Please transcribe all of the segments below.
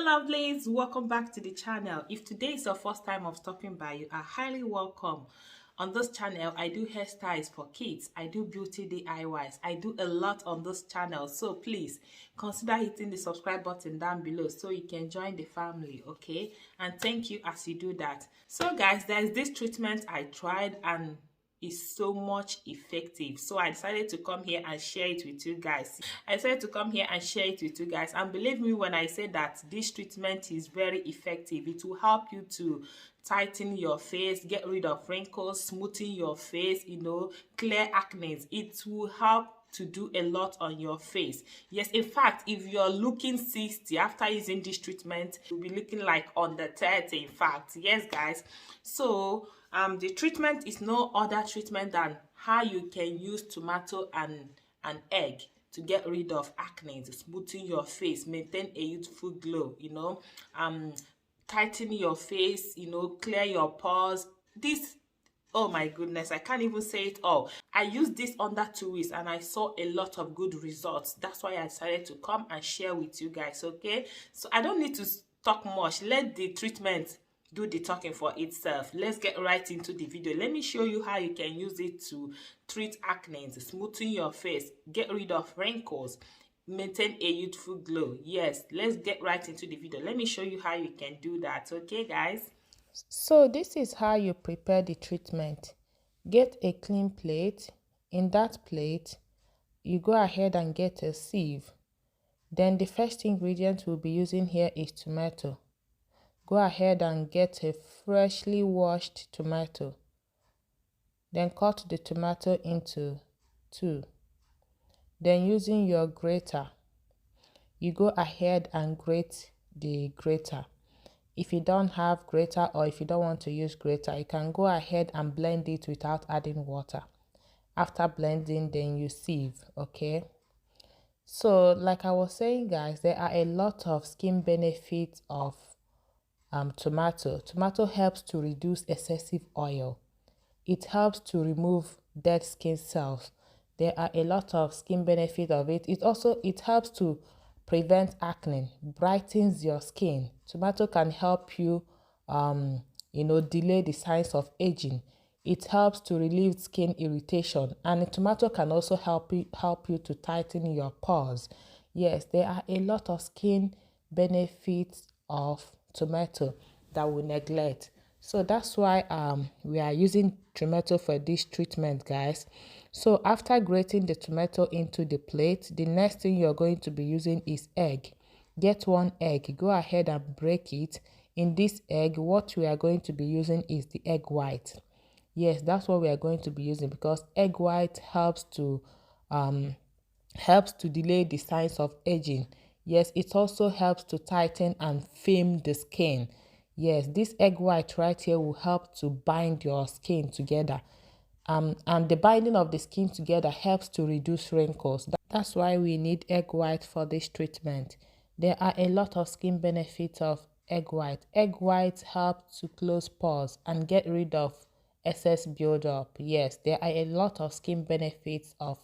Hello lovelies, welcome back to the channel. If today is your first time of stopping by, you are highly welcome. On this channel I do hairstyles for kids, I do beauty DIYs, I do a lot on this channel, so please consider hitting the subscribe button down below so you can join the family, okay? And thank you as you do that. So guys, there's this treatment I tried and is so much effective, so I decided to come here and share it with you guys. And believe me when I say that this treatment is very effective. It will help you to tighten your face, get rid of wrinkles, smoothen your face, clear acne. It will help to do a lot on your face. Yes, in fact, if you're looking 60 after using this treatment, you'll be looking like under 30. In fact, yes guys. So the treatment is no other treatment than how you can use tomato and egg to get rid of acne, to smoothen your face, maintain a youthful glow, tighten your face, clear your pores. This, oh my goodness, I can't even say it all. I used this under 2 weeks and I saw a lot of good results. That's why I decided to come and share with you guys, okay? So I don't need to talk much. Let the treatment do the talking for itself. Let's get right into the video. Let me show you how you can use it to treat acne, to smoothen your face, get rid of wrinkles, maintain a youthful glow. Yes, let's get right into the video. Let me show you how you can do that, okay guys? So this is how you prepare the treatment. Get a clean plate. In that plate, you go ahead and get a sieve. Then the first ingredient we'll be using here is tomato. Go ahead and get a freshly washed tomato. Then cut the tomato into 2. Then using your grater, you go ahead and grate the grater. If you don't have grater or if you don't want to use grater, you can go ahead and blend it without adding water. After blending, then you sieve, okay? So like I was saying guys, there are a lot of skin benefits of tomato. Tomato helps to reduce excessive oil. It helps to remove dead skin cells. There are a lot of skin benefits of it. It helps to prevent acne, brightens your skin. Tomato can help you delay the signs of aging. It helps to relieve skin irritation, and tomato can also help you to tighten your pores. Yes, there are a lot of skin benefits of tomato that we neglect. So that's why we are using tomato for this treatment, guys. So after grating the tomato into the plate, the next thing you're going to be using is egg. Get 1 egg, go ahead and break it. In this egg, what we are going to be using is the egg white. Yes, that's what we are going to be using, because egg white helps to delay the signs of aging. Yes, it also helps to tighten and firm the skin. Yes, this egg white right here will help to bind your skin together. And the binding of the skin together helps to reduce wrinkles. That's why we need egg white for this treatment. There are a lot of skin benefits of egg white. Egg white helps to close pores and get rid of excess buildup. Yes, there are a lot of skin benefits of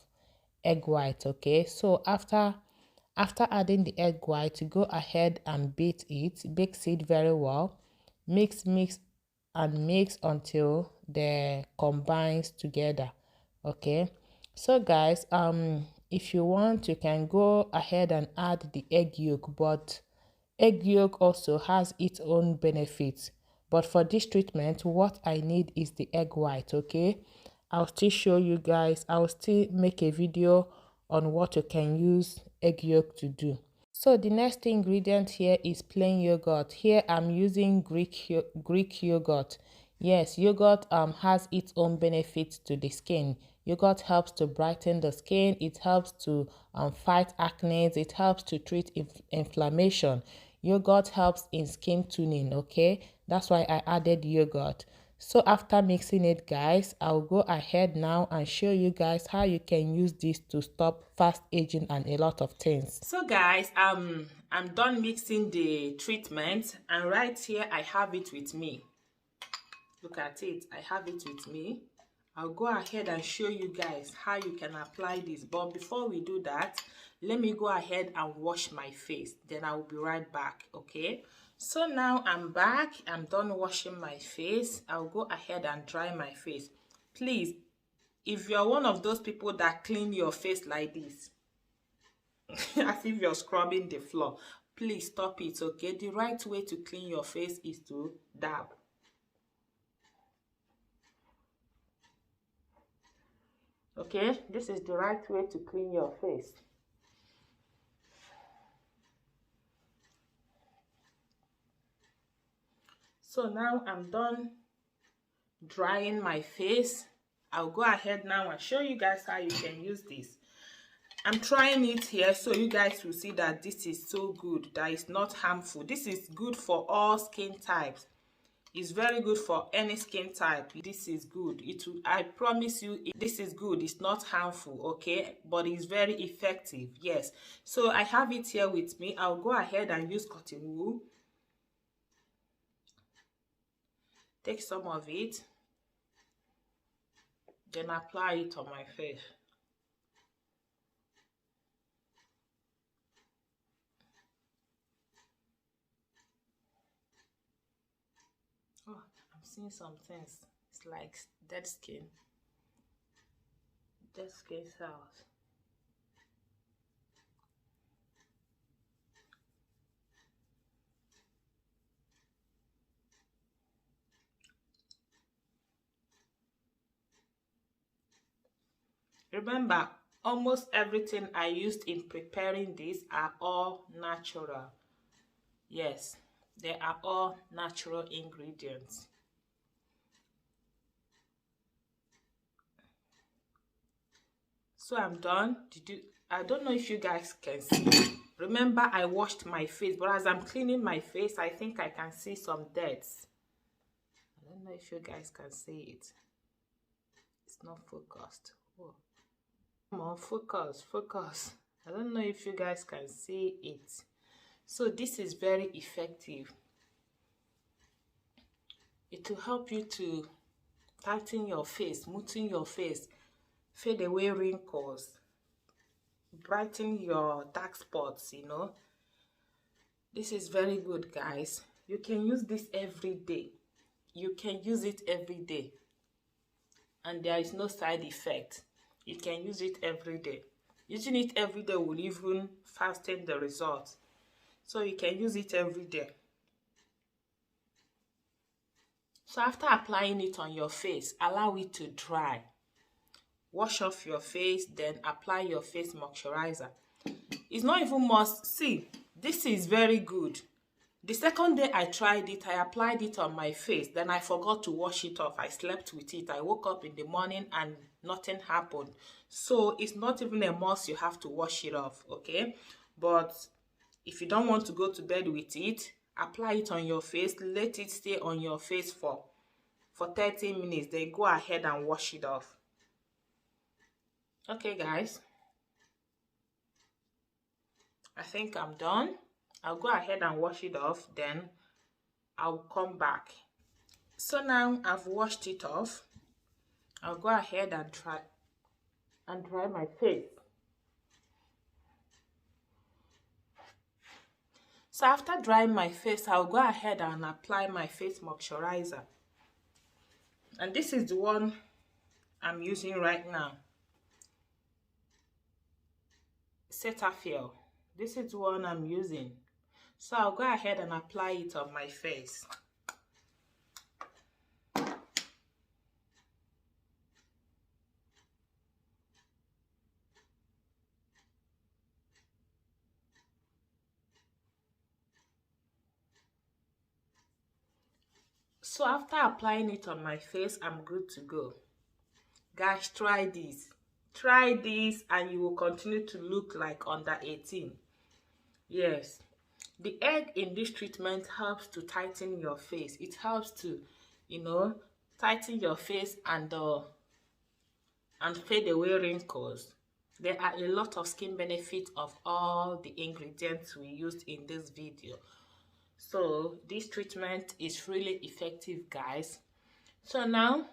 egg white, okay? So after adding the egg white, go ahead and beat it. Mix it very well. Mix until they combines together, okay? So guys, if you want, you can go ahead and add the egg yolk, but egg yolk also has its own benefits. But for this treatment, what I need is the egg white, okay? I'll still show you guys. I'll still make a video on what you can use egg yolk to do. So the next ingredient here is plain yogurt. Here I'm using Greek yogurt. Yes, yogurt has its own benefits to the skin. Yogurt helps to brighten the skin. It helps to fight acne. It helps to treat inflammation. Yogurt helps in skin tuning, okay? That's why I added yogurt. So after mixing it, guys, I'll go ahead now and show you guys how you can use this to stop fast aging and a lot of things. So guys, I'm done mixing the treatment, and right here I have it with me. Look at it, I have it with me. I'll go ahead and show you guys how you can apply this. But before we do that, let me go ahead and wash my face. Then I will be right back, okay? So now I'm back. I'm done washing my face. I'll go ahead and dry my face. Please, if you're one of those people that clean your face like this, as if you're scrubbing the floor, please stop it, okay? The right way to clean your face is to dab. Okay, this is the right way to clean your face. So now I'm done drying my face. I'll go ahead now and show you guys how you can use this. I'm trying it here so you guys will see that this is so good, that it's not harmful. This is good for all skin types. It's very good for any skin type. This is good. I promise you, this is good. It's not harmful, okay? But it's very effective, yes. So I have it here with me. I'll go ahead and use cotton wool. Take some of it. Then apply it on my face. Oh, I'm seeing some things. It's like dead skin. Dead skin cells. Remember, almost everything I used in preparing this are all natural. Yes, they are all natural ingredients. So I'm done. I don't know if you guys can see. Remember, I washed my face, but as I'm cleaning my face, I think I can see some debts. I don't know if you guys can see it. It's not focused. Oh. Come on, focus. I don't know if you guys can see it. So this is very effective. It will help you to tighten your face, smoothen your face, fade away wrinkles, brighten your dark spots, you know. This is very good, guys. You can use this every day. You can use it every day. And there is no side effect. You can use it every day. Using it every day will even fasten the results. So you can use it every day. So after applying it on your face, allow it to dry. Wash off your face, then apply your face moisturizer. It's not even must. See, this is very good. The second day I tried it, I applied it on my face. Then I forgot to wash it off. I slept with it. I woke up in the morning and nothing happened. So it's not even a must you have to wash it off, okay? But if you don't want to go to bed with it, apply it on your face. Let it stay on your face for 30 minutes. Then go ahead and wash it off. Okay, guys. I think I'm done. I'll go ahead and wash it off, then I'll come back. So now I've washed it off. I'll go ahead and dry my face. So after drying my face, I'll go ahead and apply my face moisturizer. And this is the one I'm using right now. Cetaphil. This is the one I'm using. So I'll go ahead and apply it on my face. So after applying it on my face, I'm good to go. Guys, try this. Try this and you will continue to look like under 18. Yes. The egg in this treatment helps to tighten your face. It helps to, you know, tighten your face and fade away wrinkles. There are a lot of skin benefits of all the ingredients we used in this video. So this treatment is really effective, guys. So now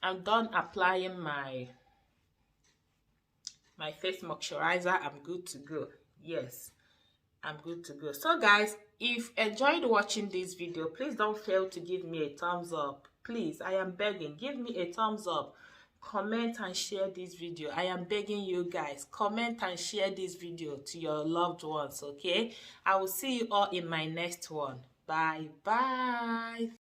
I'm done applying my face moisturizer. I'm good to go. Yes, I'm good to go. So guys, if you enjoyed watching this video, please don't fail to give me a thumbs up. Please, I am begging, give me a thumbs up. Comment and share this video. I am begging you guys, comment and share this video to your loved ones. Okay, I will see you all in my next one. Bye bye.